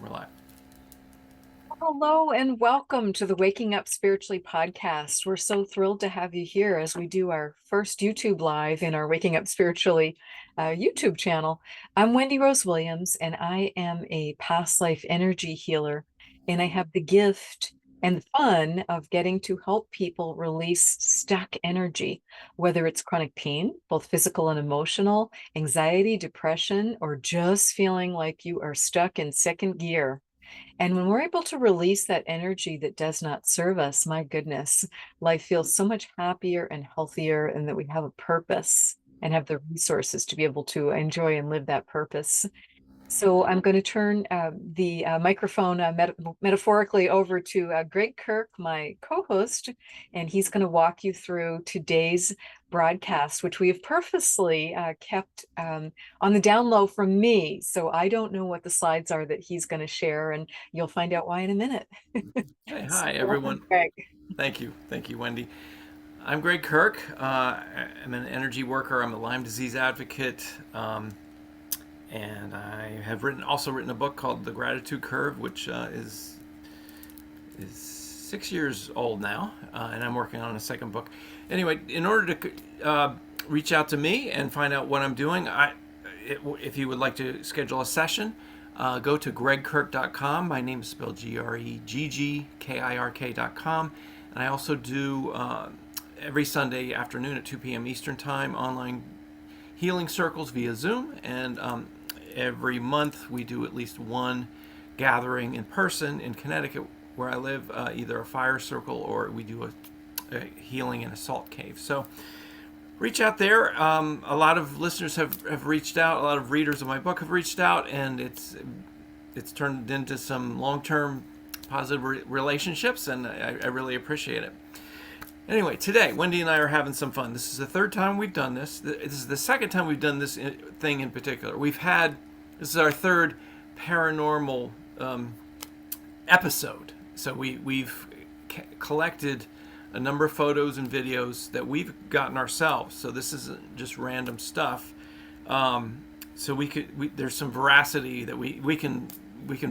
We're live. Hello and welcome to the Waking Up Spiritually podcast. We're so thrilled to have you here as we do our first YouTube live in our Waking Up Spiritually YouTube channel. I'm Wendy Rose Williams, and I am a past life energy healer. And I have the gift and the fun of getting to help people release stuck energy, whether it's chronic pain, both physical and emotional, anxiety, depression, or just feeling like you are stuck in second gear. And when we're able to release that energy that does not serve us, my goodness, life feels so much happier and healthier, and that we have a purpose and have the resources to be able to enjoy and live that purpose. So I'm going to turn the microphone metaphorically over to Gregg Kirk, my co-host, and he's going to walk you through today's broadcast, which we have purposely kept on the down low from me. So I don't know what the slides are that he's going to share, and you'll find out why in a minute. Hey, So hi, welcome, everyone. Gregg. Thank you, Wendy. I'm Gregg Kirk. I'm an energy worker. I'm a Lyme disease advocate, and I have also written a book called The Gratitude Curve, which is 6 years old now, and I'm working on a second book. Anyway, in order to reach out to me and find out what I'm doing, if you would like to schedule a session, go to greggkirk.com. My name is spelled GREGGKIRK.com. And I also do every Sunday afternoon at 2 p.m. Eastern Time online healing circles via Zoom. And every month we do at least one gathering in person in Connecticut, where I live, either a fire circle or we do a healing in a salt cave. So reach out there. A lot of listeners have reached out. A lot of readers of my book have reached out, and it's turned into some long-term positive relationships, and I really appreciate it. Anyway, today Wendy and I are having some fun. This is the third time we've done this. This is the second time we've done this thing in particular. This is our third paranormal episode. So we've collected a number of photos and videos that we've gotten ourselves. So this isn't just random stuff. So there's some veracity that we can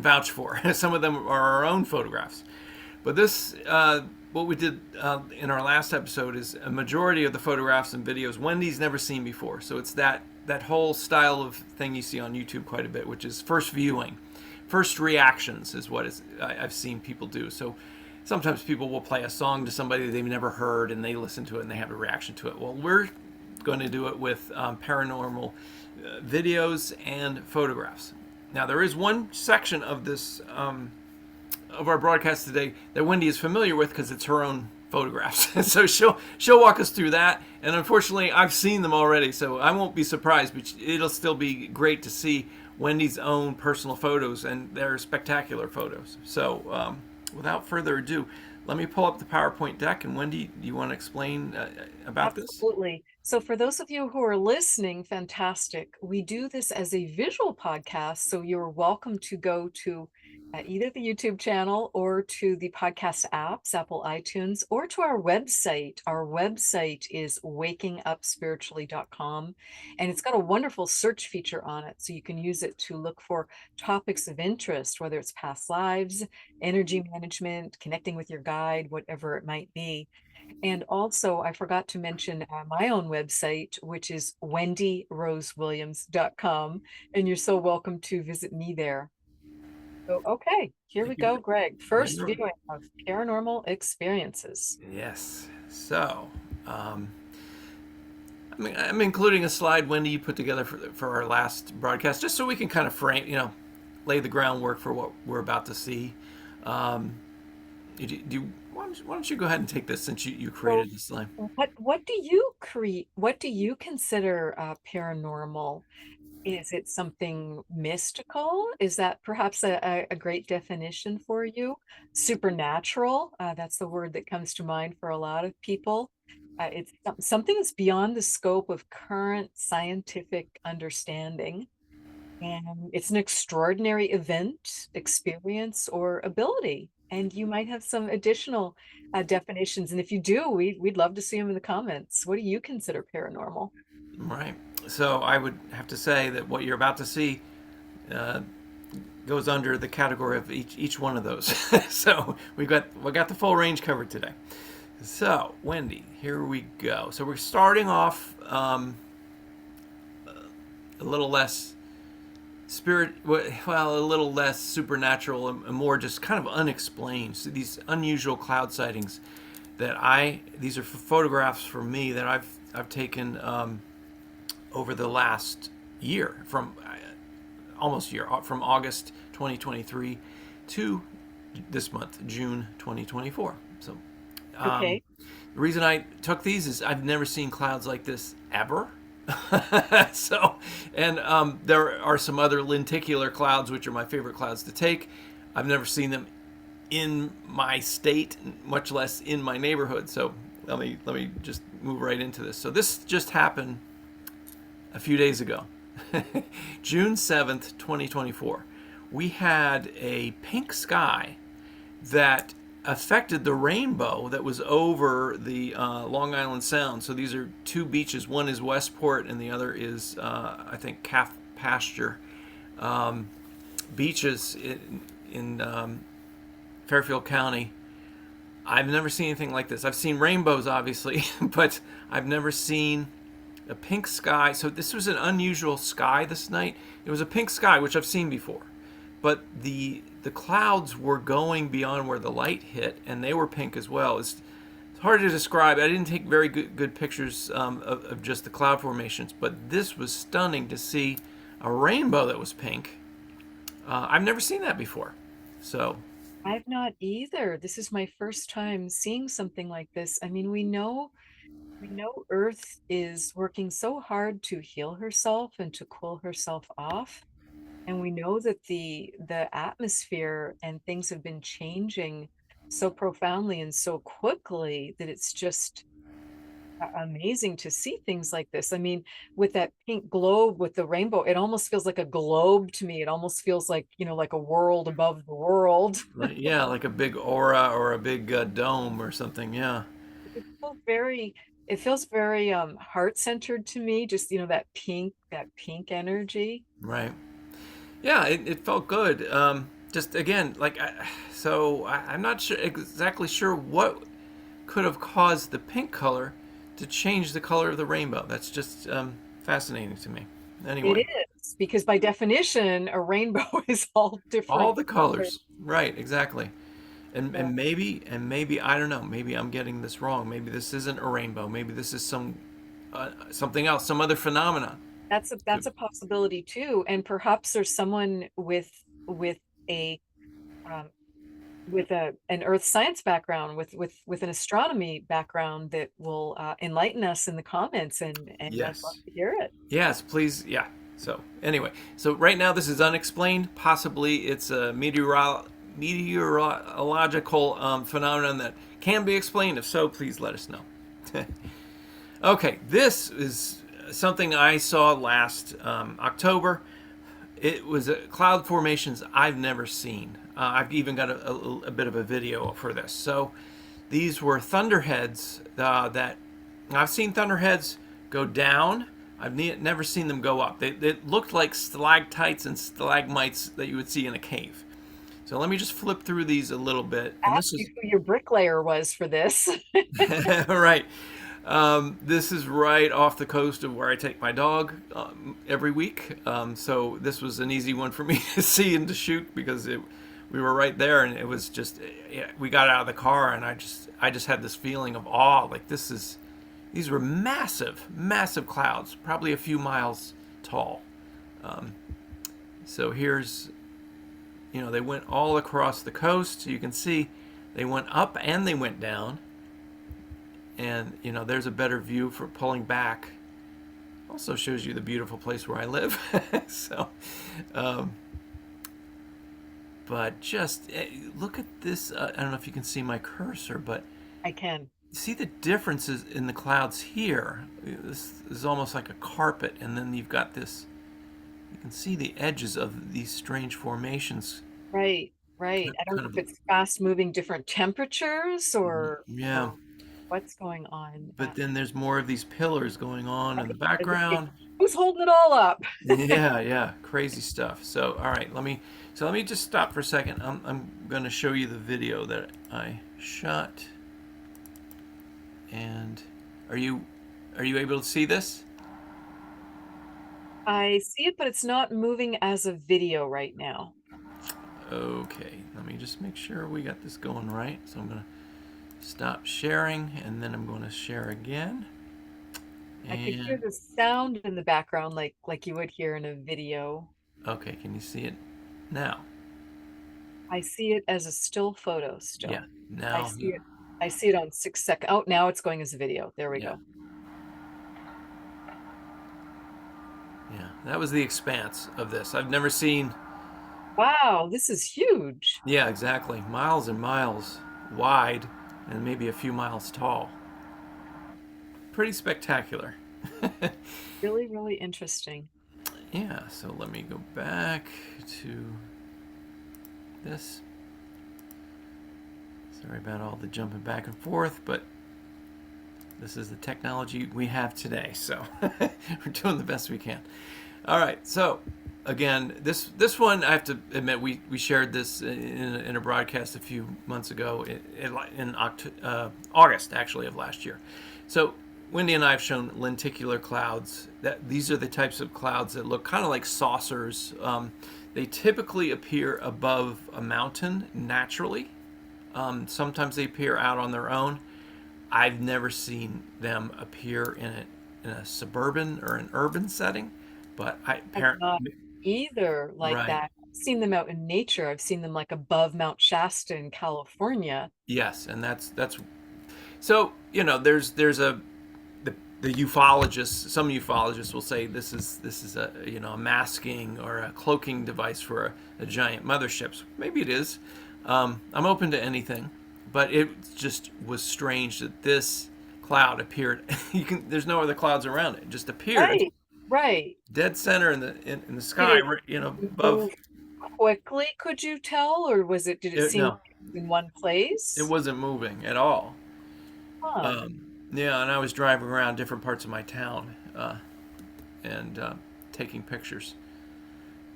vouch for. Some of them are our own photographs, but what we did in our last episode is a majority of the photographs and videos Wendy's never seen before. So it's that whole style of thing you see on YouTube quite a bit, which is first viewing, first reactions is what I've seen people do. So sometimes people will play a song to somebody they've never heard, and they listen to it and they have a reaction to it. Well, we're going to do it with paranormal videos and photographs. Now, there is one section of this of our broadcast today that Wendy is familiar with because it's her own photographs. So she'll walk us through that. And unfortunately, I've seen them already, so I won't be surprised. But it'll still be great to see Wendy's own personal photos, and they're spectacular photos. So without further ado, let me pull up the PowerPoint deck. And Wendy, do you want to explain about this? Absolutely. So, for those of you who are listening, fantastic. We do this as a visual podcast, so you're welcome to go to either the YouTube channel or to the podcast apps, Apple iTunes, or to our website. Our website is wakingupspiritually.com, and it's got a wonderful search feature on it, so you can use it to look for topics of interest, whether it's past lives, energy management, connecting with your guide, whatever it might be. And also, I forgot to mention my own website, which is wendyrosewilliams.com. And you're so welcome to visit me there. So, okay, here we Thank you. go, Gregg. Yeah, First viewing of paranormal experiences. yes. So, I'm including a slide, Wendy, you put together for our last broadcast, just so we can kind of frame, lay the groundwork for what we're about to see. Um, why don't you go ahead and take this since you So, created this slide? what do you create? What do you consider paranormal? Is it something mystical? Is that perhaps a great definition for you? Supernatural, that's the word that comes to mind for a lot of people. It's something that's beyond the scope of current scientific understanding. And it's an extraordinary event, experience, or ability. And you might have some additional definitions. And if you do, we'd love to see them in the comments. What do you consider paranormal? Right. So I would have to say that what you're about to see, uh, goes under the category of each one of those. So we got the full range covered today. So Wendy, here we go. So we're starting off a little less spirit, well, a little less supernatural and more just kind of unexplained. So these unusual cloud sightings these are photographs from me that I've taken over the last year, from almost year, from August 2023 to this month, June 2024. So Okay. the reason I took these is I've never seen clouds like this ever. So, and there are some other lenticular clouds, which are my favorite clouds to take. I've never seen them in my state, much less in my neighborhood. So let me just move right into this. So this just happened a few days ago, June 7th, 2024. We had a pink sky that affected the rainbow that was over the Long Island Sound. So these are two beaches. One is Westport, and the other is, I think, Calf Pasture beaches in Fairfield County. I've never seen anything like this. I've seen rainbows, obviously, but I've never seen a pink sky. So this was an unusual sky this night. It was a pink sky, which I've seen before, but the clouds were going beyond where the light hit, and they were pink as well. It's hard to describe. I didn't take very good pictures of just the cloud formations, but this was stunning to see a rainbow that was pink. I've never seen that before. So I've not either. This is my first time seeing something like this. I mean, we know Earth is working so hard to heal herself and to cool herself off. And we know that the atmosphere and things have been changing so profoundly and so quickly that it's just amazing to see things like this. I mean, with that pink globe with the rainbow, it almost feels like a globe to me. It almost feels like, like a world above the world. yeah, like a big aura or a big dome or something. Yeah, It feels very, it feels very heart-centered to me, just, that pink energy. right. Yeah, it felt good. Just again, I'm not exactly sure what could have caused the pink color to change the color of the rainbow. That's just fascinating to me. It Anyway, is, because by definition, a rainbow is all all different the colors. colors, right? Exactly. And Yeah. maybe I don't know. Maybe I'm getting this wrong. Maybe this isn't a rainbow. Maybe this is something else, some other phenomena. That's a possibility too. And perhaps there's someone with a um, with an earth science background, with an astronomy background that will enlighten us in the comments, and I'd love Yes. to hear it. Yes, please. Yeah. So anyway, so right now this is unexplained. Possibly it's a meteorological phenomenon that can be explained. If so, please let us know. Okay, this is something I saw last October. It was cloud formations I've never seen. I've even got a bit of a video for this. So these were thunderheads that I've seen thunderheads go down. I've never seen them go up. They looked like stalactites and stalagmites that you would see in a cave. So let me just flip through these a little bit. And Ask this you is who your bricklayer was for this. right. This is right off the coast of where I take my dog every week. So this was an easy one for me to see and to shoot because we were right there, and it was just we got out of the car, and I just had this feeling of awe. Like these were massive, massive clouds, probably a few miles tall. So here's they went all across the coast. So you can see they went up and they went down, and there's a better view for pulling back. Also shows you the beautiful place where I live. So but just look at this. I don't know if you can see my cursor, but I can. see the differences in the clouds here. This is almost like a carpet, and then you've got this. You can see the edges of these strange formations. Right, right. I don't Kind know of, if it's fast moving different temperatures or yeah. what's going on. But then there's more of these pillars going on in the background. Who's holding it all up? Yeah, yeah, crazy stuff. So, all right, let me just stop for a second. I'm going to show you the video that I shot. And are you able to see this? I see it, but it's not moving as a video right now. Okay, let me just make sure we got this going right. So I'm going to stop sharing, and then I'm going to share again. I could hear And the sound in the background like you would hear in a video. okay, can you see it now? I see it as a still photo Yeah, still. I now, see it. I see it on 6 second. Oh, now it's going as a video. There we yeah, go. yeah. That was the expanse of this. I've never seen. Wow, this is huge. Yeah, exactly. Miles and miles wide, and maybe a few miles tall. Pretty spectacular. Really, really interesting. Yeah, so let me go back to this. Sorry about all the jumping back and forth, but this is the technology we have today, so we're doing the best we can. All right, so again, this one I have to admit we shared this in a broadcast a few months ago in August actually of last year. So Wendy and I have shown lenticular clouds. That these are the types of clouds that look kind of like saucers. They typically appear above a mountain naturally. Sometimes they appear out on their own. I've never seen them appear in a suburban or an urban setting, but I I've not apparently either like right. that. I've seen them out in nature. I've seen them like above Mount Shasta in California. Yes, and that's so there's the ufologists. Some ufologists will say this is a a masking or a cloaking device for a giant mothership. Maybe it is. I'm open to anything, but it just was strange that this cloud appeared. There's no other clouds around it. It just appeared Right, right. dead center in the Did sky, it right, above. move quickly, could you tell, or did it seem like No, it was in one it place? wasn't moving at all. Huh. Yeah, and I was driving around different parts of my town and taking pictures.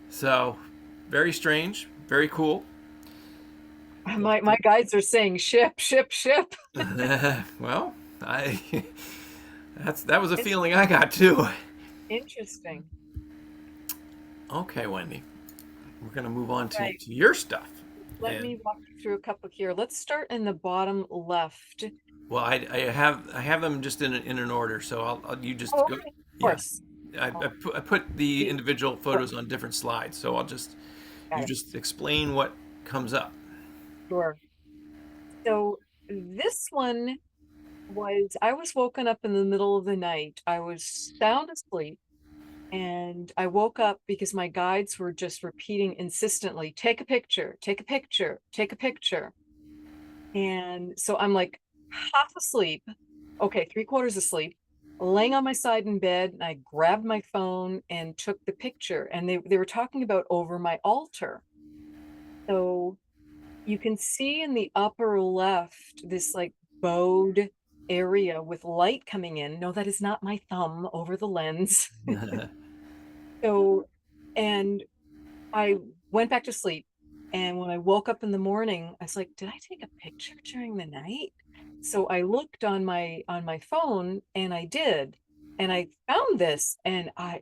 So, very strange, very cool. My guides are saying ship, ship, ship. Well, I that was a feeling I got too. Interesting. Okay, Wendy, we're gonna move on Right. to your stuff. Let And me walk you through a couple here. Let's start in the bottom left. well, I have them just in an order, so you just Oh, go. okay. Of Yeah, course. I put the The- individual photos on different slides, so Got you it. just explain what comes up. Sure. So this one I was woken up in the middle of the night. I was sound asleep and I woke up because my guides were just repeating insistently, take a picture, take a picture, take a picture. And so I'm like half asleep, okay, three-quarters asleep, laying on my side in bed, and I grabbed my phone and took the picture. And they were talking about over my altar. So you can see in the upper left this like bowed area with light coming in. No, that is not my thumb over the lens. So, and I went back to sleep. And when I woke up in the morning, I was like, did I take a picture during the night? So I looked on my phone and I did. And I found this and I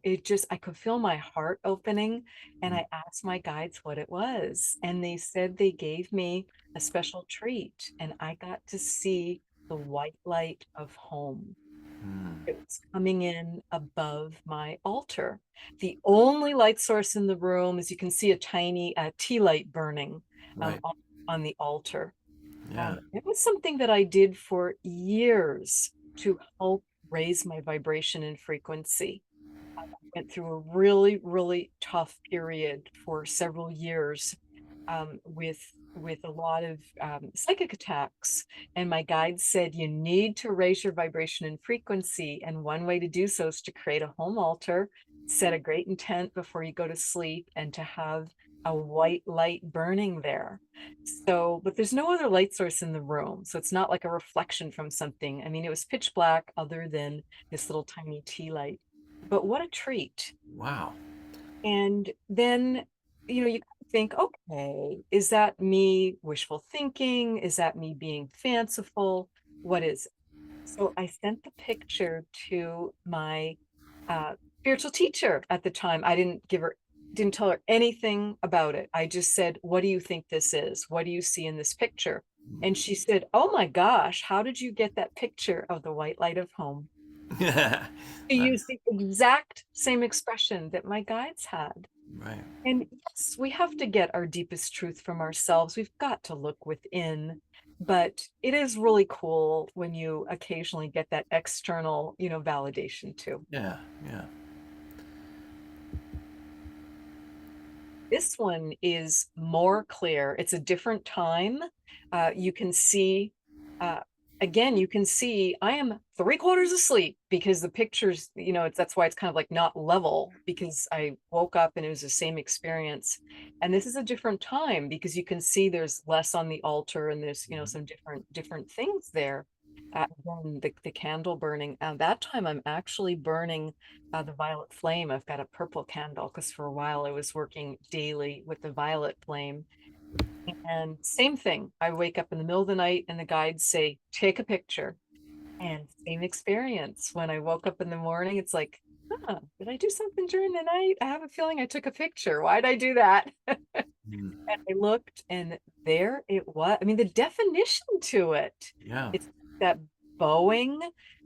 could feel my heart opening. And I asked my guides what it was. And they said they gave me a special treat. And I got to see the white light of home. It was coming in above my altar. The only light source in the room is you can see a tiny tea light burning Right. on the altar. Yeah. It was something that I did for years to help raise my vibration and frequency. I went through a really, really tough period for several years with a lot of psychic attacks. And my guide said, you need to raise your vibration and frequency. And one way to do so is to create a home altar, set a great intent before you go to sleep, and to have a white light burning there. So, but there's no other light source in the room. So it's not like a reflection from something. I mean, it was pitch black other than this little tiny tea light. But what a treat. Wow. And then, you think, okay, is that me wishful thinking? Is that me being fanciful? What is it? So I sent the picture to my uh, spiritual teacher at the time. I didn't tell her anything about it. I just said, what do you think this is? What do you see in this picture? And she said, oh my gosh, how did you get that picture of the white light of home? She used the exact same expression that my guides had. Right. And yes, we have to get our deepest truth from ourselves. We've got to look within. But it is really cool when you occasionally get that external, validation too. Yeah. Yeah. This one is more clear. It's a different time. You can see, uh, again, you can see I am 3/4 asleep because the pictures, that's why it's kind of like not level, because I woke up and it was the same experience. And this is a different time because you can see there's less on the altar and there's, some different things there. Again, the candle burning. That time I'm actually burning the violet flame. I've got a purple candle because for a while I was working daily with the violet flame. And same thing. I wake up in the middle of the night and the guides say, take a picture. And same experience. When I woke up in the morning, it's like, huh, did I do something during the night? I have a feeling I took a picture. Why'd I do that? Mm. And I looked and there it was. I mean, the definition to it, Yeah. it's that bowing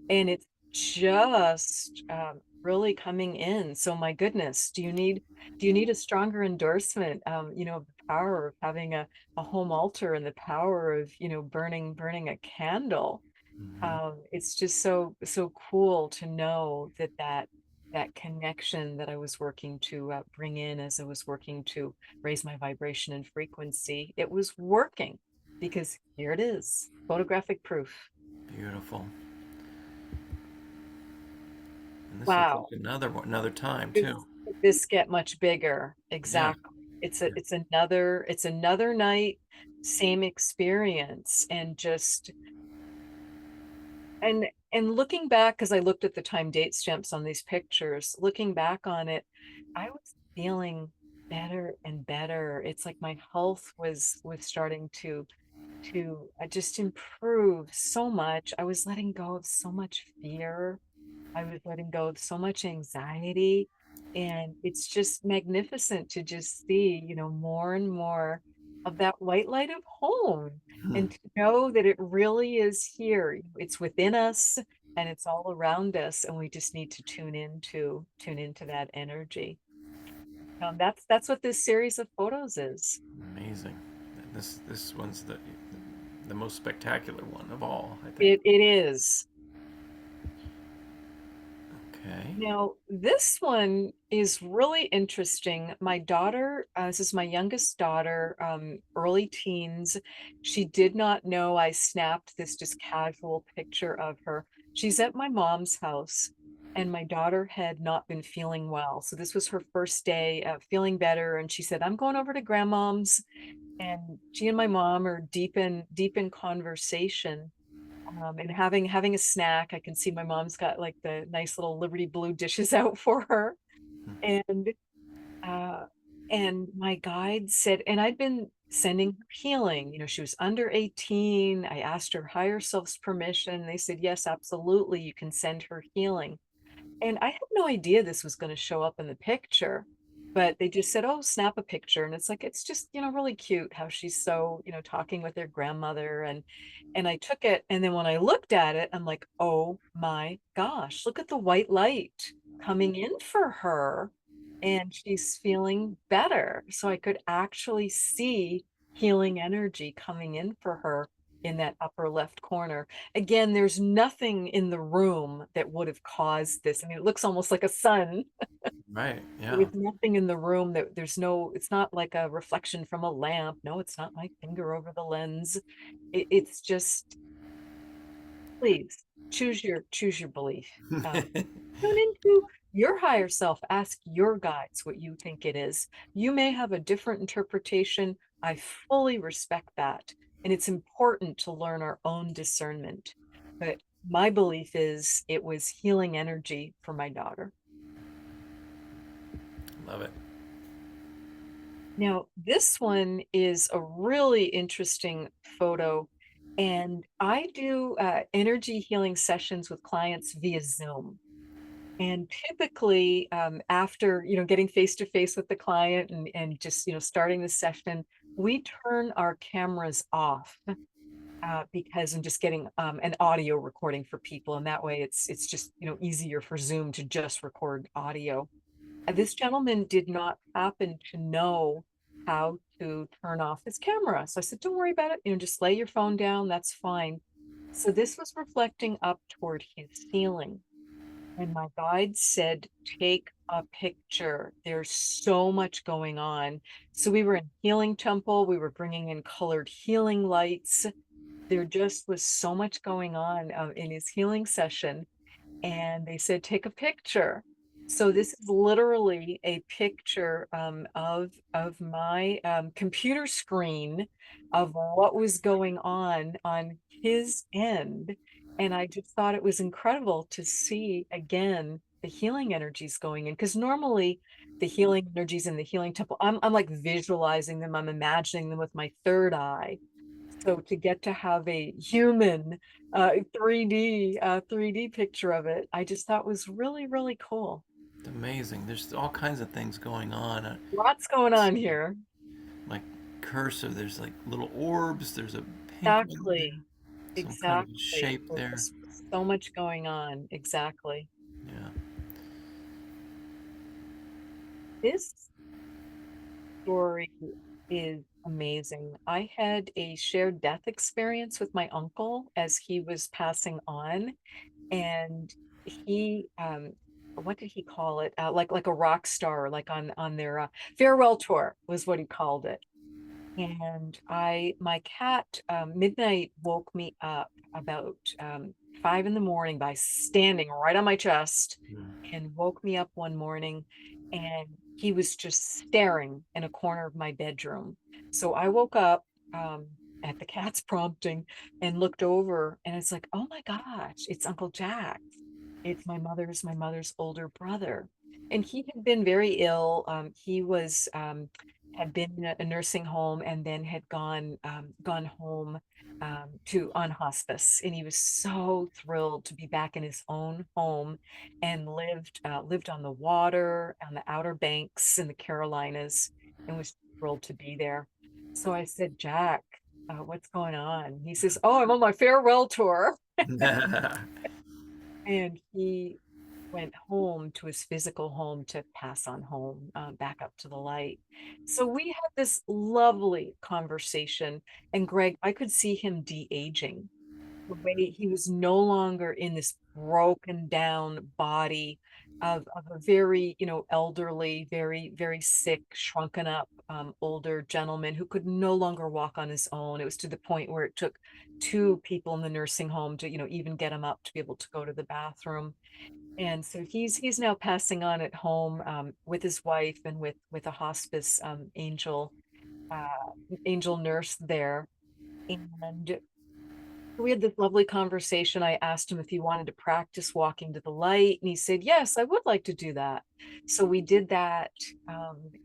and it's just really coming in. So my goodness, do you need a stronger endorsement? The power of having a home altar and the power of, burning a candle. Hmm. It's just so cool to know that connection that I was working to bring in as I was working to raise my vibration and frequency. It was working because here it is, photographic proof. Beautiful. And this looks like Wow. another one, another time Does too. this get much bigger? Yeah. Exactly. It's another night, same experience, and just and looking back, because I looked at the time date stamps on these pictures, looking back on it, I was feeling better and better. It's like my health was starting to just improve so much. I was letting go of so much fear. I was letting go of so much anxiety. And it's just magnificent to just see, more and more of that white light of home Hmm. and to know that it really is here. It's within us and it's all around us. And we just need to tune into that energy. That's what this series of photos is. Amazing. This one's the most spectacular one of all, I think. It is. Okay. Now, this one is really interesting. My daughter, this is my youngest daughter, early teens. She did not know I snapped this just casual picture of her. She's at my mom's house, and my daughter had not been feeling well. So this was her first day feeling better, and she said, "I'm going over to grandmom's." And she and my mom are deep in conversation and having a snack. I can see my mom's got like the nice little Liberty Blue dishes out for her. And uh and my guide said, and I'd been sending her healing. She was under 18. I asked her higher self's permission. They said, yes, absolutely, you can send her healing. And I had no idea this was going to show up in the picture, but they just said, "Oh, snap a picture." And it's like, it's just, really cute how she's so, talking with her grandmother. And I took it. And then when I looked at it, I'm like, oh my gosh, look at the white light coming in for her. And she's feeling better. So I could actually see healing energy coming in for her in that upper left corner. Again, there's nothing in the room that would have caused this. I mean, it looks almost like a sun. Right. Yeah. With nothing in the room that it's not like a reflection from a lamp. No, it's not my finger over the lens. It's just, please choose your belief. Tune into Your higher self, ask your guides what you think it is. You may have a different interpretation. I fully respect that. And it's important to learn our own discernment. But my belief is it was healing energy for my daughter. Love it. Now, this one is a really interesting photo. And I do energy healing sessions with clients via Zoom. And typically, after getting face to face with the client and just starting the session, we turn our cameras off because I'm just getting an audio recording for people, and that way it's just easier for Zoom to just record audio. This gentleman did not happen to know how to turn off his camera, so I said, "Don't worry about it. Just lay your phone down. That's fine." So this was reflecting up toward his ceiling. And my guide said, take a picture. There's so much going on. So we were in healing temple. We were bringing in colored healing lights. There just was so much going on in his healing session, and they said, take a picture. So this is literally a picture of my computer screen of what was going on his end. And I just thought it was incredible to see again the healing energies going in, because normally the healing energies in the healing temple, I'm like visualizing them, I'm imagining them with my third eye. So to get to have a human 3D picture of it, I just thought was really, really cool. It's amazing. There's all kinds of things going on. Lots going on here. My cursor, there's like little orbs. There's a pink one there. Exactly. Some kind of Exactly. shape There's there. just so much going on. Exactly. Yeah. This story is amazing. I had a shared death experience with my uncle as he was passing on, and he what did he call it? Like a rock star, like on their farewell tour was what he called it. And my cat, midnight woke me up about 5 in the morning by standing right on my chest, and woke me up one morning, and he was just staring in a corner of my bedroom. So I woke up um, at the cat's prompting and looked over, and it's like, oh my gosh, it's Uncle Jack. It's my mother's older brother. And he had been very ill. He was had been in a nursing home and then had gone home to on hospice. And he was so thrilled to be back in his own home, and lived on the water, on the Outer Banks in the Carolinas, and was thrilled to be there. So I said, Jack, what's going on? He says, oh, I'm on my farewell tour. And he went home to his physical home to pass on home, back up to the light. So we had this lovely conversation. And Gregg, I could see him de-aging. The way he was no longer in this broken down body of a very, elderly, very, very sick, shrunken up, older gentleman who could no longer walk on his own. It was to the point where it took two people in the nursing home to, even get him up to be able to go to the bathroom. And so he's now passing on at home, with his wife and with a hospice uh, angel nurse there. And we had this lovely conversation. I asked him if he wanted to practice walking to the light, and he said, yes, I would like to do that. So we did that,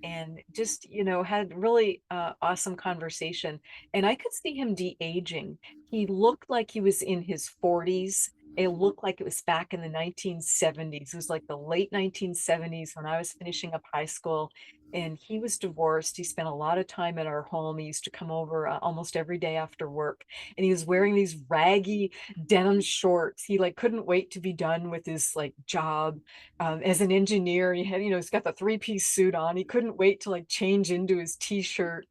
and just, had really awesome conversation. And I could see him de-aging. He looked like he was in his 40s. It looked like it was back in the 1970s. It was like the late 1970s when I was finishing up high school. And he was divorced. He spent a lot of time at our home. He used to come over almost every day after work, and he was wearing these raggy denim shorts. He like couldn't wait to be done with his like job as an engineer. He had, he's got the three-piece suit on. He couldn't wait to like change into his t-shirt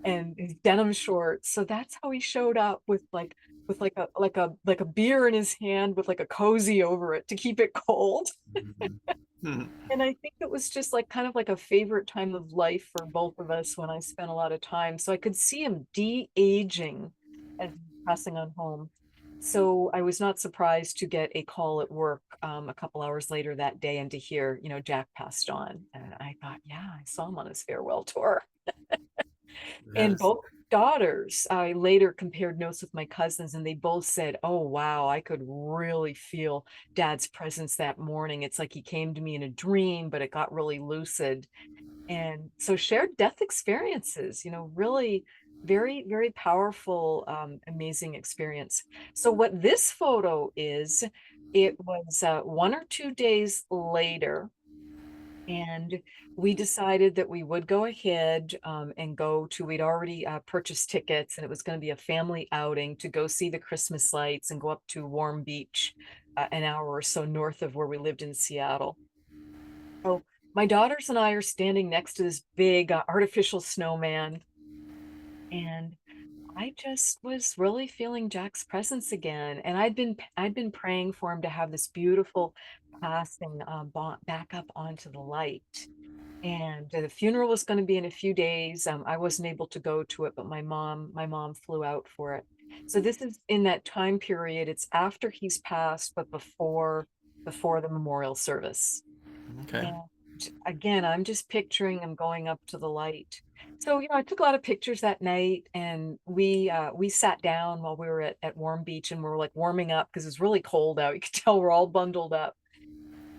and his denim shorts. So that's how he showed up with like a beer in his hand with like a cozy over it to keep it cold. And I think it was just like kind of like a favorite time of life for both of us when I spent a lot of time. So I could see him de-aging as he's passing on home. So I was not surprised to get a call at work a couple hours later that day and to hear, Jack passed on. And I thought, yeah, I saw him on his farewell tour. And That's both daughters, I later compared notes with my cousins, and they both said, "Oh, wow, I could really feel Dad's presence that morning. It's like he came to me in a dream, but it got really lucid." And so shared death experiences, really very, very powerful, amazing experience. So what this photo is, it was 1 or 2 days later, and we decided that we would go ahead and we'd already purchased tickets, and it was going to be a family outing to go see the Christmas lights and go up to Warm Beach, an hour or so north of where we lived in Seattle. So my daughters and I are standing next to this big artificial snowman, and I just was really feeling Jack's presence again. And I'd been praying for him to have this beautiful passing back up onto the light. And the funeral was going to be in a few days. I wasn't able to go to it, but my mom flew out for it. So this is in that time period. It's after he's passed, but before the memorial service. okay. And again, I'm just picturing him going up to the light. So, I took a lot of pictures that night, and we sat down while we were at Warm Beach, and we were like warming up because it's really cold out. You could tell we're all bundled up.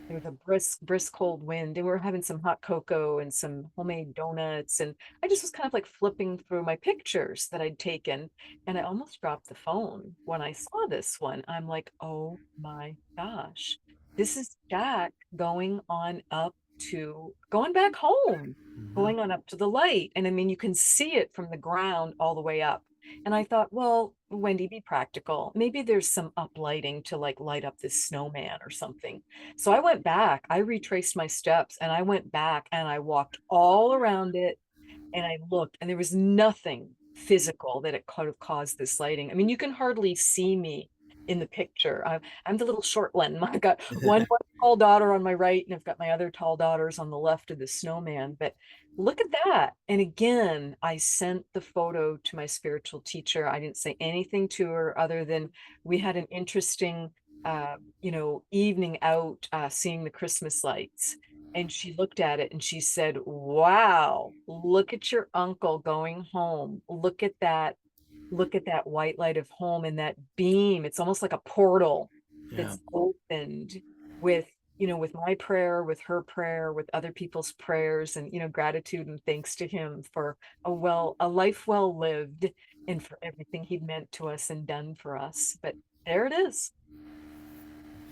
There was a brisk cold wind, and we were having some hot cocoa and some homemade donuts. And I just was kind of like flipping through my pictures that I'd taken, and I almost dropped the phone when I saw this one. I'm like, oh my gosh, this is Jack going back home, Hmm. going on up to the light. And I mean, you can see it from the ground all the way up. And I thought, well, Wendy, be practical. Maybe there's some uplighting to like light up this snowman or something. So I went back, I retraced my steps, and I went back and I walked all around it, and I looked, and there was nothing physical that it could have caused this lighting. I mean, you can hardly see me in the picture. I'm the little short one. I've got one tall daughter on my right, and I've got my other tall daughters on the left of the snowman. But look at that. And again, I sent the photo to my spiritual teacher. I didn't say anything to her other than we had an interesting, evening out seeing the Christmas lights. And she looked at it and she said, "Wow, look at your uncle going home. Look at that. Look at that white light of home and that beam. It's almost like a portal Yeah. that's opened with, with my prayer, with her prayer, with other people's prayers, and, gratitude and thanks to him for a life well lived, and for everything he meant to us and done for us." But there it is.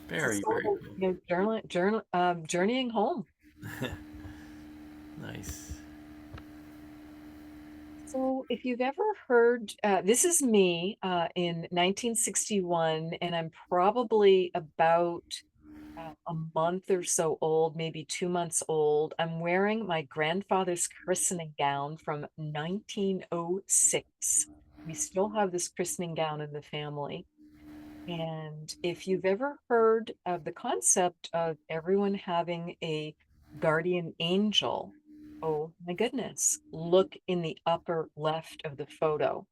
Very, So, very cool. journeying home. Nice. So, if you've ever heard, this is me in 1961, and I'm probably about a month or so old, maybe 2 months old. I'm wearing my grandfather's christening gown from 1906. We still have this christening gown in the family. And if you've ever heard of the concept of everyone having a guardian angel, oh my goodness, look in the upper left of the photo.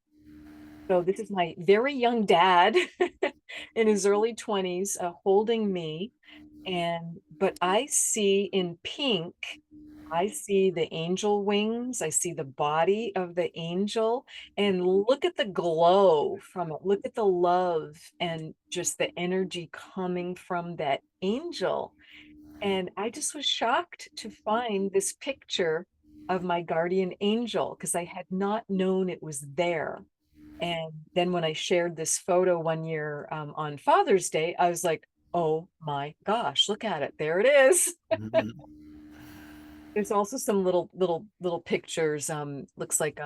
So this is my very young dad in his early 20s holding me. But I see in pink, I see the angel wings, I see the body of the angel, and look at the glow from it. Look at the love and just the energy coming from that angel. And I just was shocked to find this picture of my guardian angel because I had not known it was there. And then when I shared this photo one year on Father's Day, I was like, oh my gosh, look at it. There it is. Mhm. There's also some little pictures. Looks like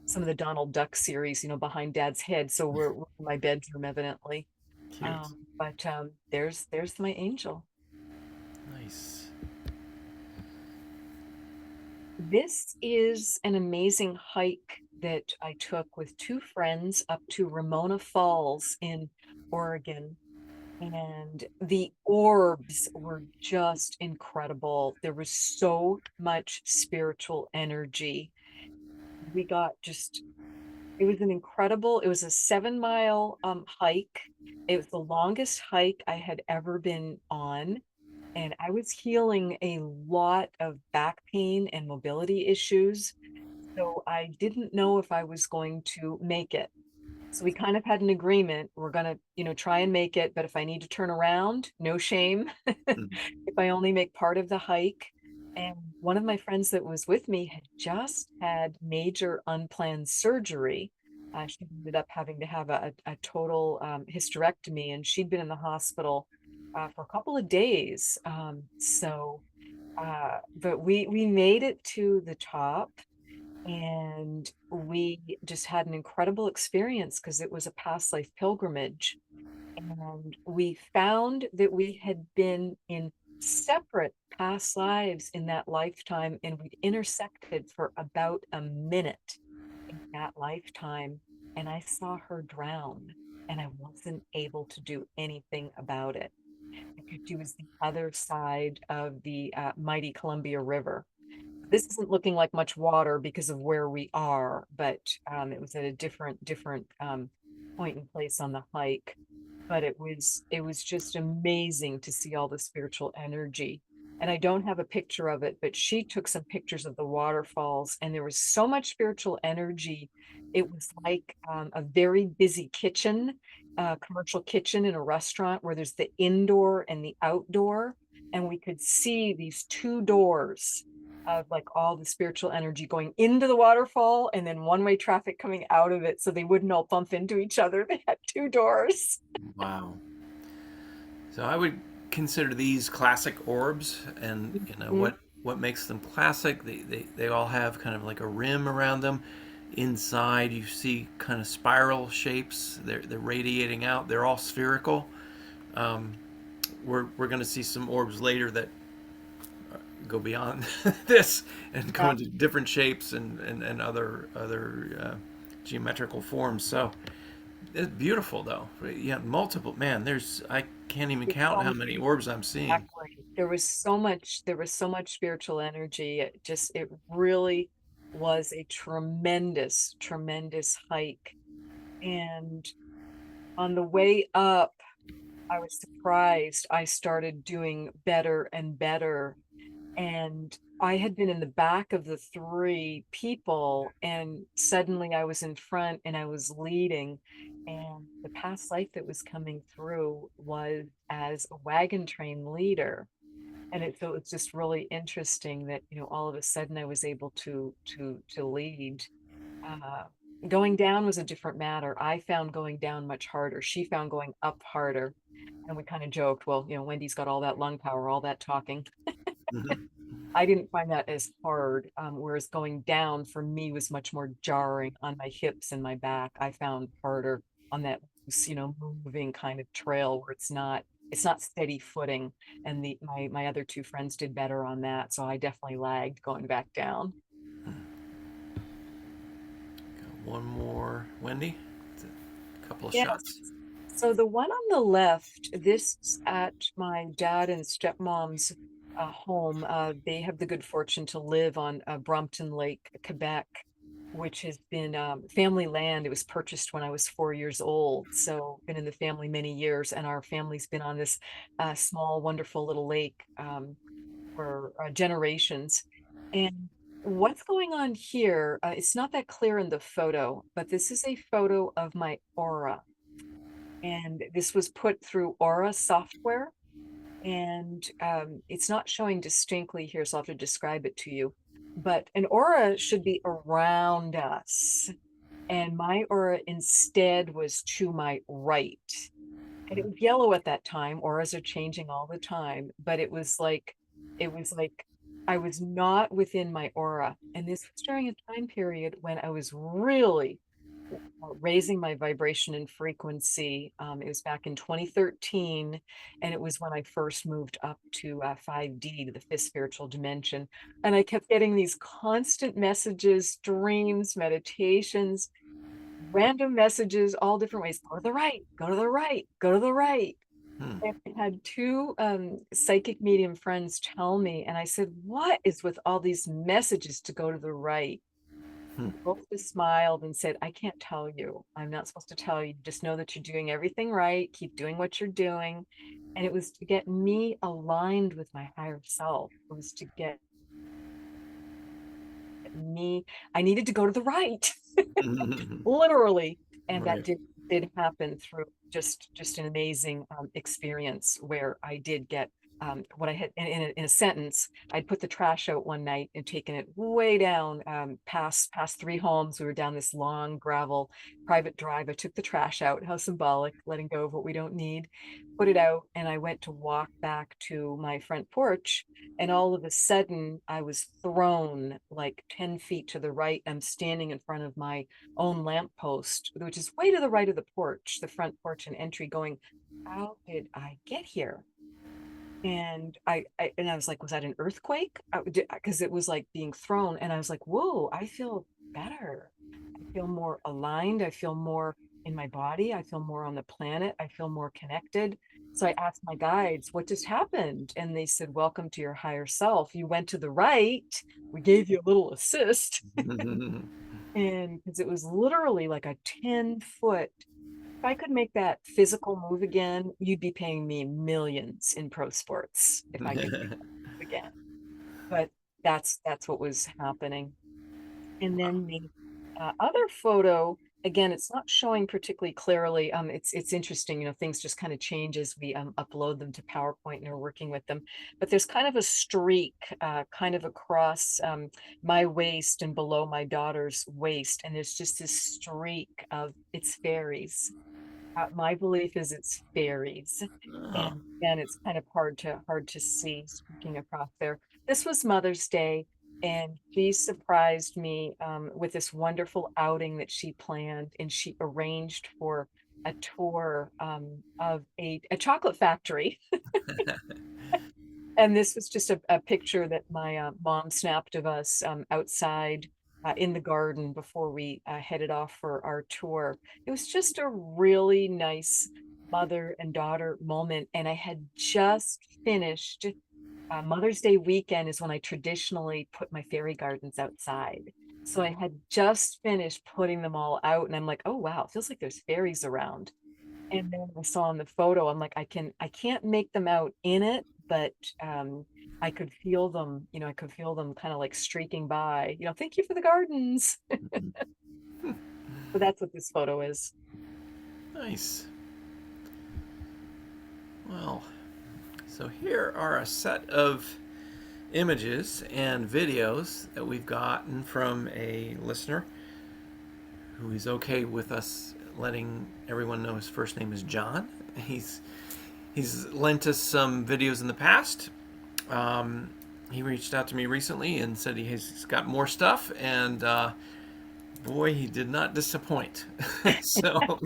some of the Donald Duck series, behind Dad's head. So we're in my bedroom, evidently. Cute. But there's my angel. Nice. This is an amazing hike that I took with two friends up to Ramona Falls in Oregon. And the orbs were just incredible. There was so much spiritual energy. We got just It was an incredible, it was a 7 mile hike. It was the longest hike I had ever been on. And I was healing a lot of back pain and mobility issues. So I didn't know if I was going to make it. So we kind of had an agreement. We're going to, try and make it, but if I need to turn around, no shame. If I only make part of the hike. And one of my friends that was with me had just had major unplanned surgery. She ended up having to have a total hysterectomy, and she'd been in the hospital for a couple of days. But we made it to the top, and we just had an incredible experience because it was a past life pilgrimage. And we found that we had been in separate past lives in that lifetime, and we'd intersected for about a minute in that lifetime. And I saw her drown, and I wasn't able to do anything about it because she was the other side of the mighty Columbia River. This isn't looking like much water because of where we are, but it was at a different point and place on the hike. But it was just amazing to see all the spiritual energy. And I don't have a picture of it, but she took some pictures of the waterfalls, and there was so much spiritual energy. It was like a very busy kitchen, commercial kitchen in a restaurant where there's the indoor and the outdoor, and we could see these two doors of like all the spiritual energy going into the waterfall and then one-way traffic coming out of it so they wouldn't all bump into each other. They had two doors. Wow. So I would consider these classic orbs, and Mhm. what makes them classic. They all have kind of like a rim around them. Inside, you see kind of spiral shapes. They're radiating out. They're all spherical. Um, we're going to see some orbs later that go beyond this and go Yeah, into different shapes and other geometrical forms. So it's beautiful though. Yeah, multiple. Man, there's I can't even it's count so how much- many orbs I'm seeing. exactly. There was so much spiritual energy. It really was a tremendous hike. And on the way up, I was surprised. I started doing better and better. And I had been in the back of the three people, and suddenly I was in front and I was leading. And the past life that was coming through was as a wagon train leader. And so it's just really interesting that, all of a sudden I was able to lead. Uh, Going down was a different matter. I found going down much harder. She found going up harder. And we kind of joked, well, Wendy's got all that lung power, all that talking. Hmm. I didn't find that as hard, whereas going down for me was much more jarring on my hips and my back. I found harder on that, moving kind of trail where it's not steady footing. And my other two friends did better on that, so I definitely lagged going back down. One more, Wendy. A couple of Yes. shots. So the one on the left, this is at my dad and stepmom's home. They have the good fortune to live on Brompton Lake, Quebec, which has been family land. It was purchased when I was 4 years old, so been in the family many years, and our family's been on this small, wonderful little lake for generations. And what's going on here? It's not that clear in the photo, but this is a photo of my aura, and this was put through Aura software. And it's not showing distinctly here, so I'll have to describe it to you. But an aura should be around us, and my aura instead was to my right. And it was yellow at that time. Auras are changing all the time, but it was like I was not within my aura. And this was during a time period when I was really raising my vibration and frequency. It was back in 2013, and it was when I first moved up to 5D, to the fifth spiritual dimension. And I kept getting these constant messages, dreams, meditations, random messages, all different ways. Go to the right, go to the right, go to the right. Hmm. And I had two psychic medium friends tell me, and I said, what is with all these messages to go to the right? Both just smiled and said, I can't tell you. I'm not supposed to tell you. Just know that you're doing everything right. Keep doing what you're doing. And it was to get me aligned with my higher self. It was to get me, I needed to go to the right, literally. And that Right. did happen through just an amazing experience where I did get what I had in a sentence. I'd put the trash out one night and taken it way down past three homes. We were down this long gravel private drive. I took the trash out. How symbolic, letting go of what we don't need, put it out, and I went to walk back to my front porch, and all of a sudden I was thrown like 10 feet to the right. I'm standing in front of my own lamppost, which is way to the right of the porch, the front porch and entry, going, how did I get here? And I was like, was that an earthquake? Because it was like being thrown. And I was like, whoa, I feel better. I feel more aligned. I feel more in my body. I feel more on the planet. I feel more connected. So I asked my guides, what just happened? And they said, welcome to your higher self. You went to the right. We gave you a little assist. And because it was literally like a 10-foot, if I could make that physical move again, you'd be paying me millions in pro sports if I could make that move again. But that's what was happening. And then the other photo, again, it's not showing particularly clearly. It's interesting, things just kind of change as we upload them to PowerPoint and are working with them. But there's kind of a streak kind of across my waist and below my daughter's waist. And there's just this streak of it's fairies. My belief is it's fairies. Oh. And it's kind of hard to see streaking across there. This was Mother's Day, and she surprised me with this wonderful outing that she planned, and she arranged for a tour of a chocolate factory. And this was just a picture that my mom snapped of us outside in the garden before we headed off for our tour. It was just a really nice mother and daughter moment. And I had just finished Mother's Day weekend is when I traditionally put my fairy gardens outside. So I had just finished putting them all out, and I'm like, oh wow, it feels like there's fairies around. And then I saw in the photo, I'm like, I can't make them out in it, but I could feel them, I could feel them kind of like streaking by, thank you for the gardens. So that's what this photo is. Nice. Well, so here are a set of images and videos that we've gotten from a listener who is okay with us letting everyone know his first name is John. He's lent us some videos in the past. He reached out to me recently and said he's got more stuff, and boy, he did not disappoint. So,